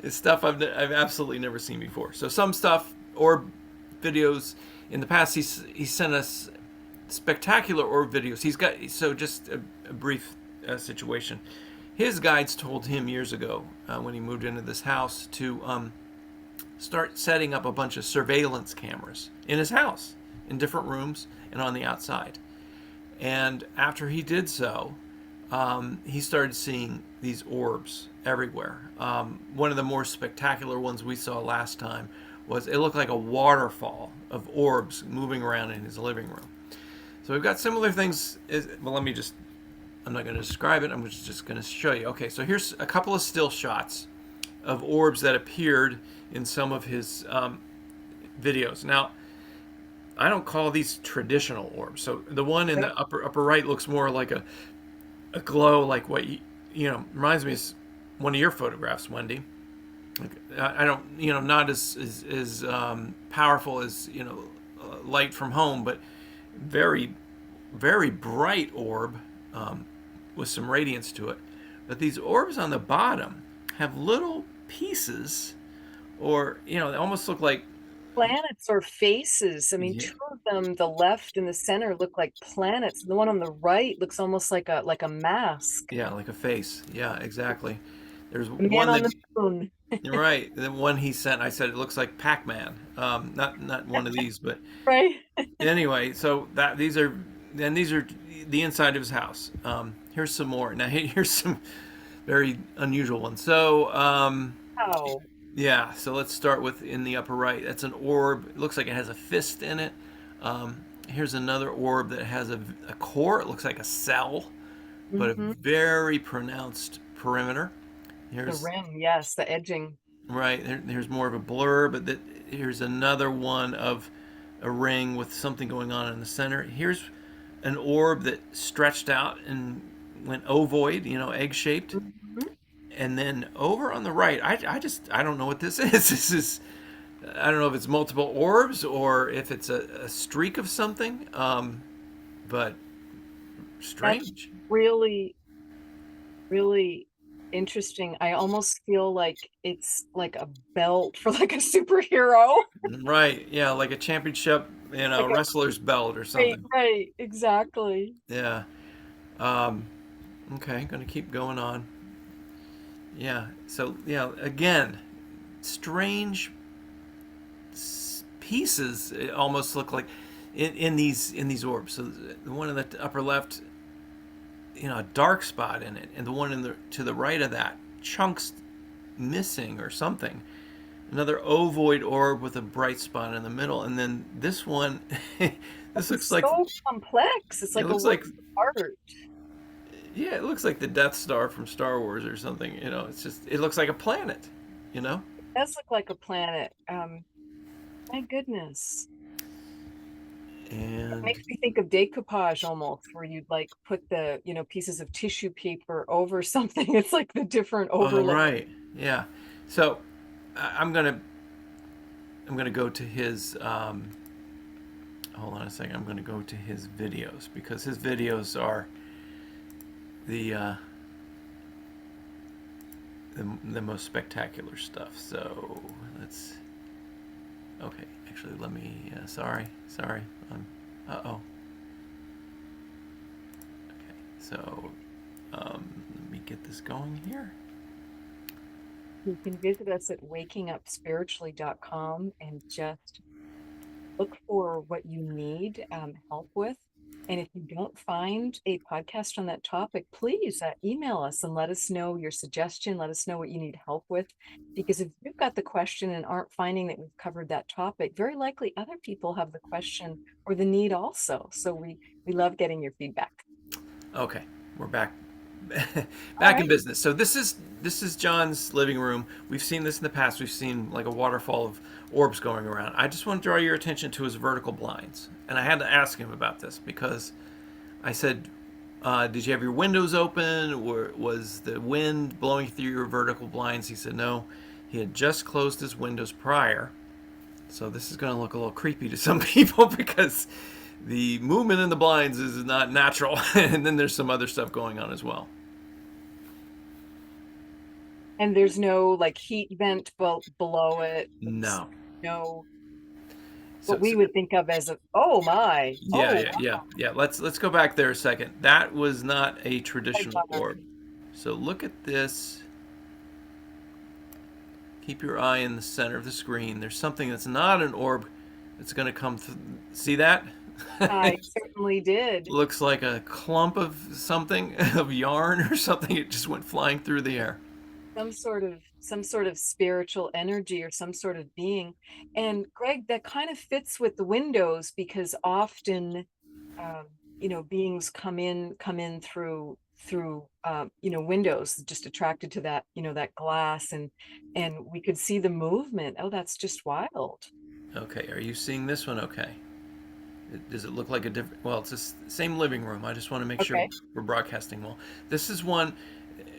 it's stuff I've absolutely never seen before. So some stuff or videos in the past, he sent us spectacular orb videos. Just a brief situation. His guides told him years ago when he moved into this house to start setting up a bunch of surveillance cameras in his house, in different rooms and on the outside. And after he did so, he started seeing these orbs everywhere. One of the more spectacular ones we saw last time was it looked like a waterfall of orbs moving around in his living room. So we've got similar things. I'm not going to describe it. I'm just going to show you. Okay, so here's a couple of still shots of orbs that appeared in some of his videos. Now, I don't call these traditional orbs. So the one in the upper right looks more like a glow, like what reminds me of one of your photographs, Wendy. Like, I don't, not as powerful as light from home, but very, very bright orb with some radiance to it. But these orbs on the bottom have little pieces, or they almost look like Planets or faces. I mean, yeah, two of them, the left and the center, look like planets. The one on the right looks almost like a mask. yeah, like a face. Yeah, exactly. There's A man one on that the moon. you're right. The one he sent, I said it looks like Pac-Man. Not one of these, but Right? anyway. So these are the inside of his house. here's some more. Now here's some very unusual ones. So Oh. yeah, so let's start with in the upper right. That's an orb. It looks like it has a fist in it. Here's another orb that has a core. It looks like a cell, but a Hmm. very pronounced perimeter. The Here's rim, yes, the edging. right here's more of a blur, but here's another one of a ring with something going on in the center. Here's an orb that stretched out and went ovoid, egg shaped. Mhm. And then over on the right, I don't know what this is. This is I don't know if it's multiple orbs or if it's a streak of something, but That's strange. really, really interesting. I almost feel like it's like a belt for like a superhero. Right? Yeah, like a championship, Like a wrestler's belt or right, something. right, exactly. Yeah. Um, okay, gonna keep going on. Yeah. So yeah, again, strange pieces. It almost look like in these orbs. So the one in the upper left, a dark spot in it, and the one to the right of that, chunks missing or something. Another ovoid orb with a bright spot in the middle, and then this one, this looks It's like so complex. It's it like a looks work like of art. yeah, it looks like the Death Star from Star Wars or something. It looks like a planet. You know, It does look like a planet. My goodness. It and makes me think of decoupage almost, where you'd like put the, pieces of tissue paper over something. It's like the different oh overlay. right, yeah. So I'm gonna go to his. Hold on a second. I'm gonna go to his videos because his videos are the uh, the most spectacular stuff. So let's. Okay, actually, let me. Sorry. Uh oh. Okay, so let me get this going here. You can visit us at wakingupspiritually.com and just look for what you need help with. And if you don't find a podcast on that topic, please email us and let us know your suggestion. Let us know what you need help with. Because if you've got the question and aren't finding that we've covered that topic, very likely other people have the question or the need also. So we love getting your feedback. Okay, we're back. All Back in right. business. So this is John's living room. We've seen this in the past. We've seen like a waterfall of orbs going around. I just want to draw your attention to his vertical blinds, and I had to ask him about this because I said, "Did you have your windows open, or was the wind blowing through your vertical blinds?" He said, "No, he had just closed his windows prior." So this is going to look a little creepy to some people because the movement in the blinds is not natural, and then there's some other stuff going on as well. And there's no like heat vent below it. There's No. no So, what we so would think of as a, oh my, yeah, oh yeah, yeah, yeah. Let's go back there a second. That was not a my traditional God. orb. So look at this. Keep your eye in the center of the screen. There's something that's not an orb that's going to come through. See that? I certainly did. Looks like a clump of something, of yarn or something. It just went flying through the air. Some sort of spiritual energy or some sort of being. And Greg, that kind of fits with the windows because often um, beings come in through windows, just attracted to that, that glass, and we could see the movement. Oh, that's just wild. Okay, are you seeing this one okay? Does it look like a different? Well, it's the same living room. I just want to make sure Okay. we're broadcasting well. This is one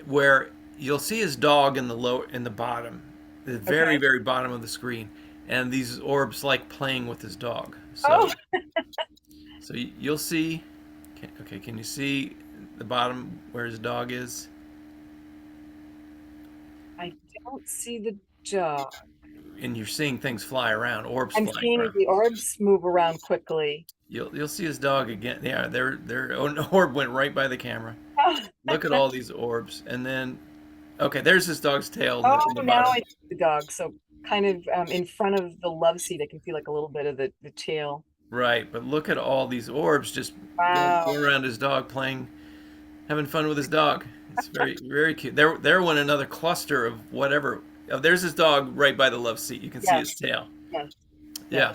where you'll see his dog in the bottom, the very Okay. very bottom of the screen, and these orbs like playing with his dog. Oh, So you'll see. Okay, can you see the bottom where his dog is? I don't see the dog. And you're seeing things fly around, orbs I'm flying seeing around. the orbs move around quickly. You'll see his dog again. Yeah, their own orb went right by the camera. Look at all these orbs, and then okay, there's his dog's tail in Oh, the now bottom. I see the dog. So kind of in front of the love seat, I can see like a little bit of the tail. Right, but look at all these orbs just Wow. going around his dog playing having fun with his dog. It's very, very cute. There went another cluster of whatever. Oh, there's his dog right by the love seat. You can see his Yes, tail. yes, yes. Yeah,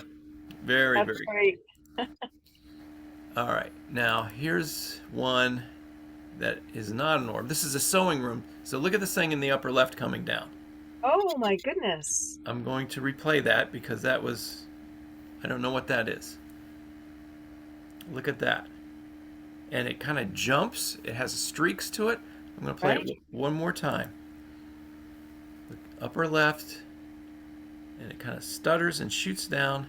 very, That's very. great. All right, now here's one that is not an orb. This is a sewing room. So look at this thing in the upper left coming down. Oh my goodness. I'm going to replay that because that was, I don't know what that is. Look at that. And it kind of jumps. It has streaks to it. I'm going to play Right? it one more time. Look, upper left, and it kind of stutters and shoots down.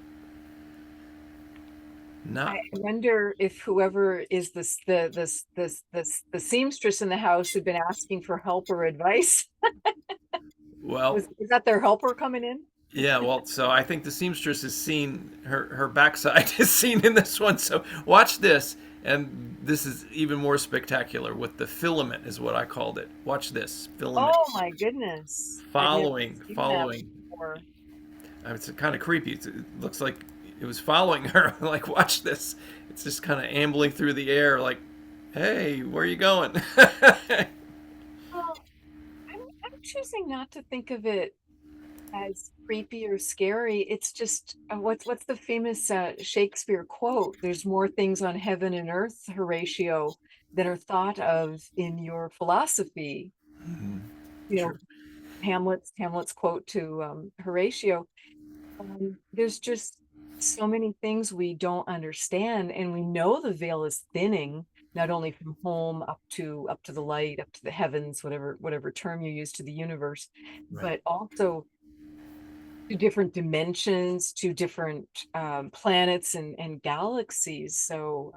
Not I wonder if whoever is the seamstress in the house had been asking for help or advice. well. Is that their helper coming in? Yeah, well, so I think the seamstress has seen her backside is seen in this one. So watch this, and this is even more spectacular with the filament, is what I called it. Watch this filament Oh my goodness. I've never seen that following. before. It's kind of creepy. It looks like it was following her. Like, watch this. It's just kind of ambling through the air, like, hey, where are you going? Well, I'm choosing not to think of it as creepy or scary. It's just what's the famous Shakespeare quote? There's more things on heaven and earth, Horatio, than are thought of in your philosophy. Mhm. You know, Sure. Hamlet's quote to Horatio. There's just so many things we don't understand, and we know the veil is thinning, not only from home up to the light, up to the heavens, whatever term you use, to the universe, Right. but also to different dimensions, to different planets and galaxies. So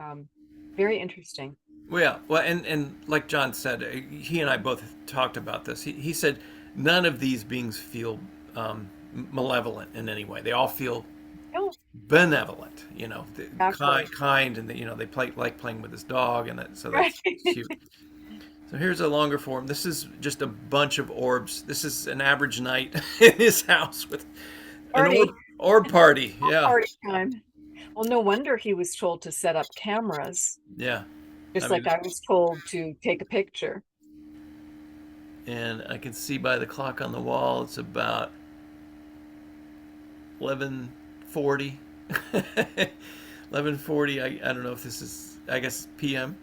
very interesting. Well, yeah. Well, and like John said, he and I both talked about this. He said none of these beings feel malevolent in any way. They all feel Oh, benevolent. exactly. Kind, and they play like playing with his dog, and so Right. that's cute. So here's a longer form. This is just a bunch of orbs. This is an average night in his house with an orb Party, orb party. Yeah, party time. Well, no wonder he was told to set up cameras, yeah. I just like mean, I was told to take a picture. and I can see by the clock on the wall it's about 11:40. 11:40. I don't know if this is, I guess, PM.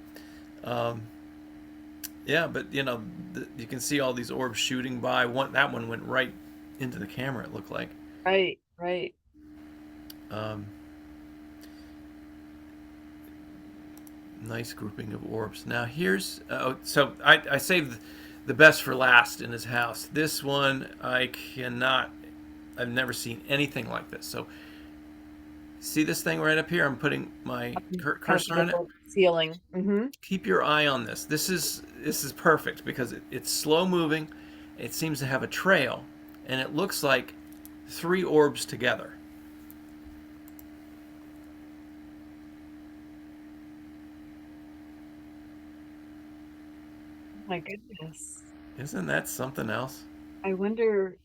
Um, yeah, but you can see all these orbs shooting by. That one went right into the camera. It looked like. Right, right. Um, nice grouping of orbs. Now here's so I saved the best for last in his house. This one I cannot. I've never seen anything like this. So see this thing right up here? I'm putting my cursor on it. Ceiling. Mm-hmm. Keep your eye on this. This is perfect because it's slow moving. It seems to have a trail, and it looks like three orbs together. My goodness. Isn't that something else? I wonder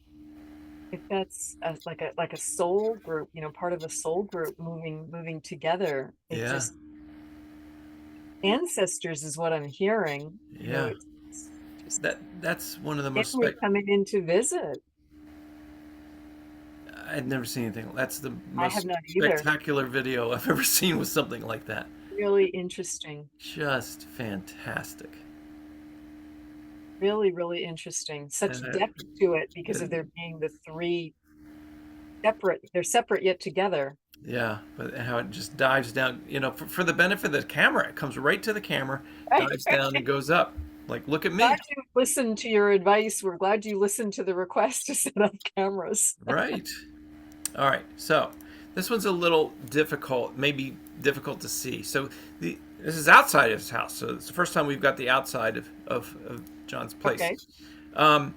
if that's like a soul group, part of a soul group moving together. It Yeah, just ancestors is what I'm hearing. yeah. It's just That's one of the most family coming in to visit. I'd never seen anything. That's the I have most not either. spectacular video I've ever seen with something like that. Really interesting. Just fantastic. Really, really interesting. Such And depth to it because of there being the three they're separate yet together. yeah, but how it just dives down, for the benefit of the camera, it comes right to the camera, Right? dives down and goes up. Like, look at me. Glad you listened to your advice. We're glad you listened to the request to set up cameras. Right. All right. So this one's a little difficult, maybe difficult to see. So this is outside of his house. So it's the first time we've got the outside of John's place. Okay. Um,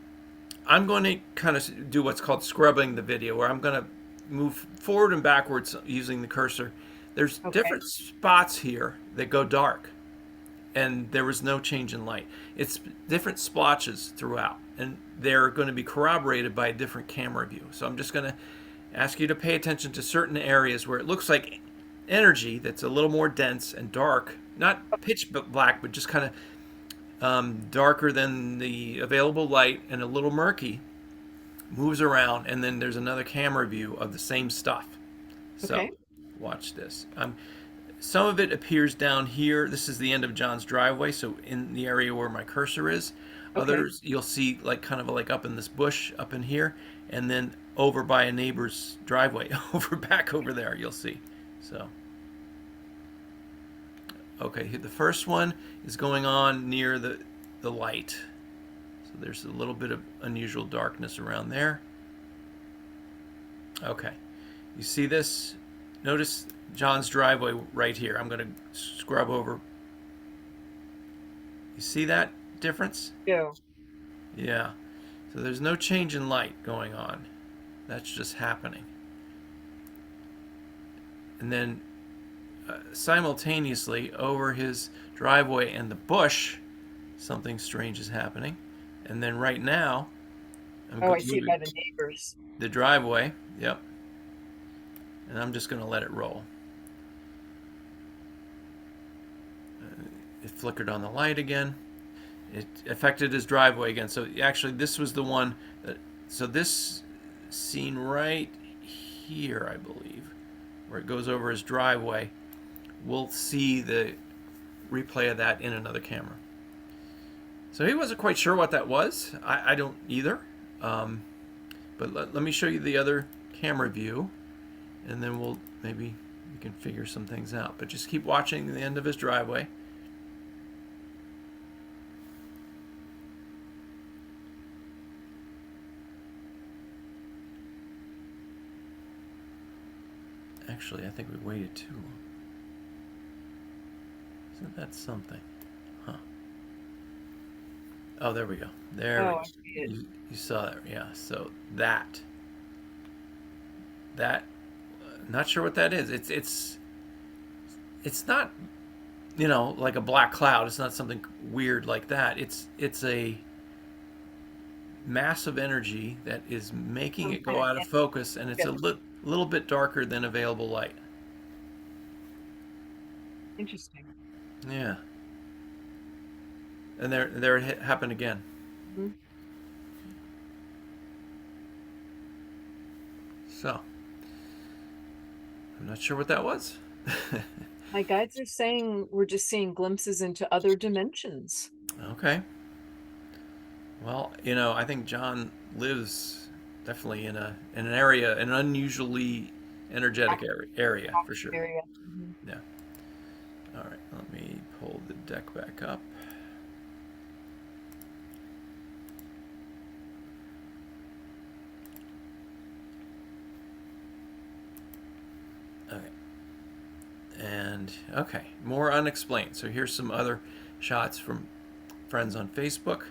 I'm going to kind of do what's called scrubbing the video, where I'm going to move forward and backwards using the cursor. There's Okay. different spots here that go dark, and there was no change in light. It's different splotches throughout, and they're going to be corroborated by a different camera view. So I'm just going to ask you to pay attention to certain areas where it looks like energy that's a little more dense and dark, not pitch black, but just kind of darker than the available light and a little murky, moves around, and then there's another camera view of the same stuff. So, Okay. watch this. Some of it appears down here. This is the end of John's driveway, so in the area where my cursor is. Okay. Others you'll see like kind of like up in this bush up in here, and then over by a neighbor's driveway, over back over there you'll see. So, okay, the first one is going on near the light. So there's a little bit of unusual darkness around there. Okay, you see this? Notice John's driveway right here. I'm going to scrub over. You see that difference? Yeah. Yeah. So there's no change in light going on. That's just happening. And then simultaneously over his driveway and the bush, something strange is happening. And then right now, Oh, I see it moving by the neighbors. the driveway. Yep. And I'm just going to let it roll. It flickered on the light again. It affected his driveway again. So actually, this was the one that. So this scene right here, I believe, where it goes over his driveway, we'll see the replay of that in another camera. So he wasn't quite sure what that was. I don't either. But let me show you the other camera view, and then maybe we can figure some things out. But just keep watching the end of his driveway. Actually, I think we waited too long. Isn't that something? Huh. Oh, there we go. There we Oh, go. I see it. You saw that, yeah. So that, not sure what that is. It's not, like a black cloud. It's not something weird like that. It's a massive energy that is making Some it kind go of out of focus, and it's yeah, a little bit darker than available light. interesting. Yeah. And there it happened again. Mhm. So, I'm not sure what that was. My guides are saying we're just seeing glimpses into other dimensions. Okay. Well, I think John lives definitely in an area, an unusually energetic area for sure. Area. Mhm. Yeah. All right. Let me pull the deck back up. Okay. And okay, more unexplained. So here's some other shots from friends on Facebook.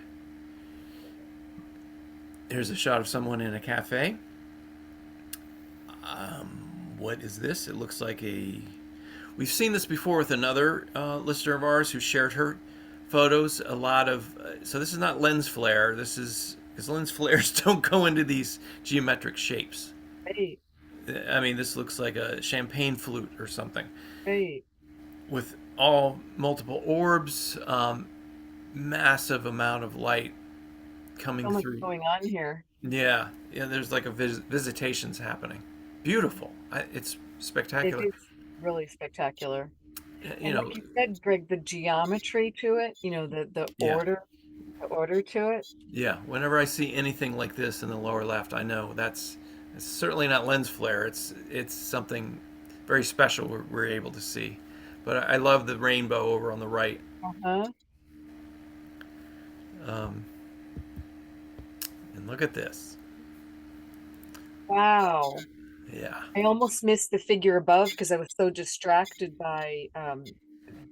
Here's a shot of someone in a cafe. What is this? It looks like a. We've seen this before with another listener of ours who shared her photos. A lot of. So this is not lens flare. This is. Because lens flares don't go into these geometric shapes. Right, I mean, this looks like a champagne flute or something right. with all multiple orbs, massive amount of light So coming much through. going on here. Yeah, yeah. There's like a visitations happening. Beautiful. It's It spectacular. is really spectacular. You And know, like you said, Greg, the geometry to it, yeah, the order to it. yeah. Whenever I see anything like this in the lower left, I know it's certainly not lens flare. It's something very special we're able to see. But I love the rainbow over on the right. Uh-huh. Um, and look at this. Wow. Yeah, I almost missed the figure above because I was so distracted by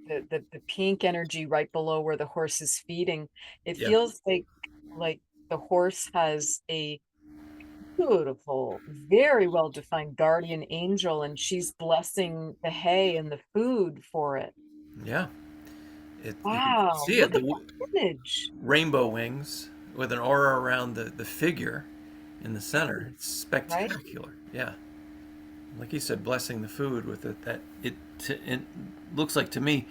the pink energy right below where the horse is feeding. It yeah, feels like the horse has a beautiful, very well defined guardian angel, and she's blessing the hay and the food for it. yeah. You can Wow, see it. look The at that image. rainbow wings with an aura around the figure in the center. It's Right? spectacular. Yeah, like you said, blessing the food with it. It looks like to me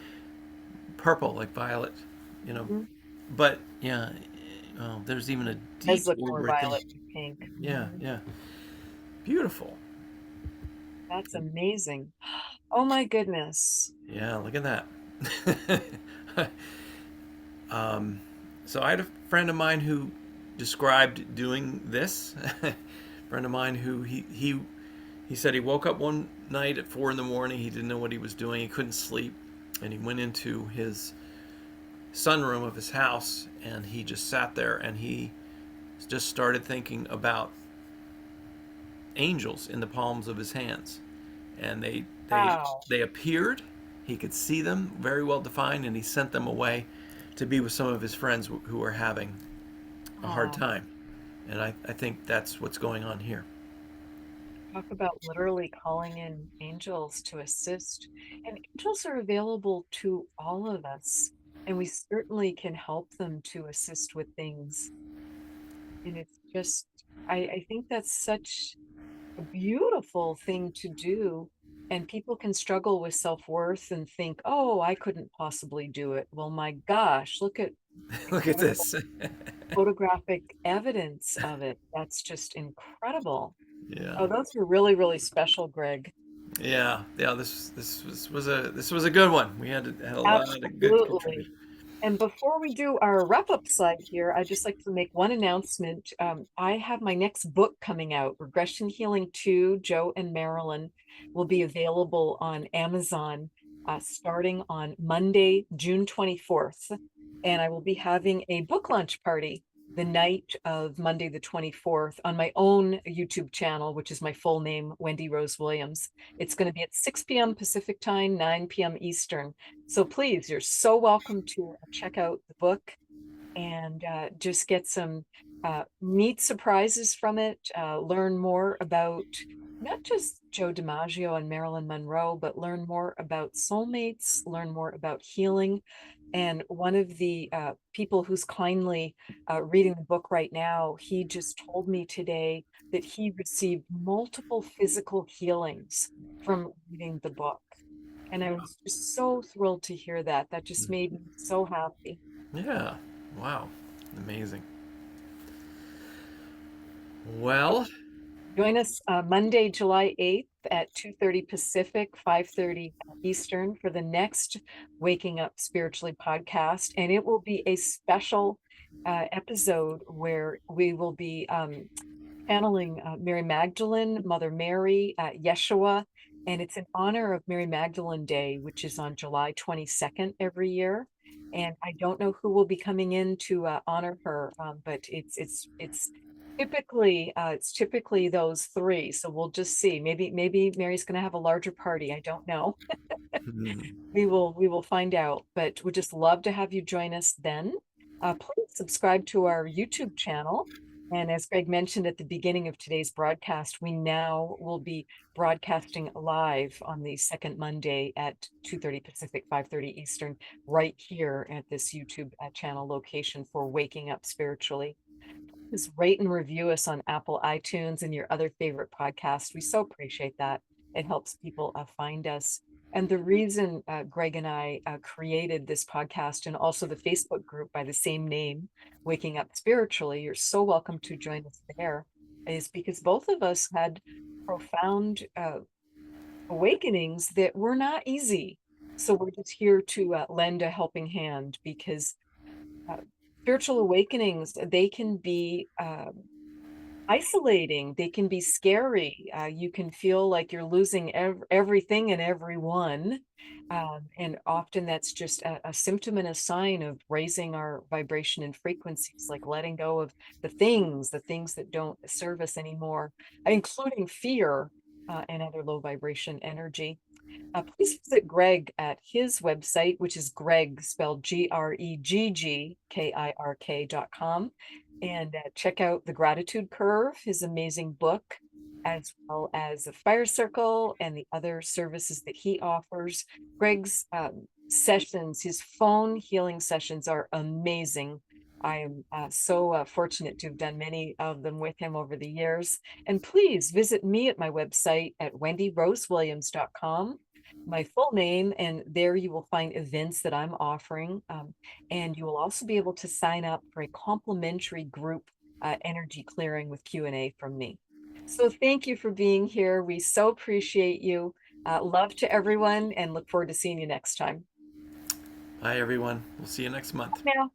purple, like violet. You know, Mhm. but yeah, there's even a Does deep look blue more right there. violet than pink. Yeah, yeah, beautiful. That's amazing. Oh my goodness. Yeah, look at that. um, so I had a friend of mine who described doing this. A friend of mine who he said he woke up one night at 4 in the morning. He didn't know what he was doing. He couldn't sleep, and he went into his sunroom of his house, and he just sat there and he just started thinking about angels in the palms of his hands, and Wow. they appeared. He could see them very well defined, and he sent them away to be with some of his friends who were having a hard Oh, time. And I think that's what's going on here. talk about literally calling in angels to assist. And angels are available to all of us, and we certainly can help them to assist with things. And it's just, I think that's such a beautiful thing to do. And people can struggle with self-worth and think, oh, I couldn't possibly do it. Well, my gosh, look at Look at incredible this. photographic evidence of it. That's just incredible. Yeah, Oh, those were really, really special, Greg. yeah, yeah. This was a good one. We had a lot of good Absolutely. contributors. And before we do our wrap-up slide here, I'd just like to make one announcement. I have my next book coming out, Regression Healing 2, Joe and Marilyn, will be available on Amazon starting on Monday, June 24th. And I will be having a book launch party the night of Monday, the 24th, on my own YouTube channel, which is my full name, Wendy Rose Williams. It's going to be at 6 p.m. Pacific time, 9 p.m. Eastern. So please, you're so welcome to check out the book and just get some neat surprises from it. Learn more about not just Joe DiMaggio and Marilyn Monroe, but learn more about soulmates, learn more about healing. And one of the people who's kindly reading the book right now, he just told me today that he received multiple physical healings from reading the book. And I was just so thrilled to hear that. That just made me so happy. Yeah, wow, amazing. Oh, Well, join us Monday, July 8th at 2:30 Pacific, 5:30 Eastern for the next Waking Up Spiritually podcast. And it will be a special episode where we will be channeling Mary Magdalene, Mother Mary, Yeshua. And it's in honor of Mary Magdalene Day, which is on July 22nd every year. And I don't know who will be coming in to honor her, but it's typically those three. So we'll just see. Maybe Mary's going to have a larger party. I don't know. We will find out, but we'd just love to have you join us then. Please subscribe to our YouTube channel. And as Greg mentioned at the beginning of today's broadcast, we now will be broadcasting live on the second Monday at 2:30 Pacific, 5:30 Eastern, right here at this YouTube channel location for Waking Up Spiritually. Please rate and review us on Apple iTunes and your other favorite podcasts. We so appreciate that. It helps people find us. And the reason Greg and I created this podcast and also the Facebook group by the same name, Waking Up Spiritually, you're so welcome to join us there, is because both of us had profound awakenings that were not easy. So we're just here to lend a helping hand because uh, spiritual awakenings, they can be isolating, they can be scary. You can feel like you're losing everything and everyone. And often that's just a symptom and a sign of raising our vibration and frequencies, like letting go of the things that don't serve us anymore, including fear and other low vibration energy. Please visit Gregg at his website, which is Gregg, spelled GREGGKIRK.com, and check out The Gratitude Curve, his amazing book, as well as the Fire Circle and the other services that he offers. Gregg's sessions, his phone healing sessions are amazing. I am so fortunate to have done many of them with him over the years. And please visit me at my website at wendyrosewilliams.com. my full name, and there you will find events that I'm offering. And you will also be able to sign up for a complimentary group energy clearing with Q&A from me. So thank you for being here. We so appreciate you. Love to everyone and look forward to seeing you next time. Bye, everyone. We'll see you next month. Now.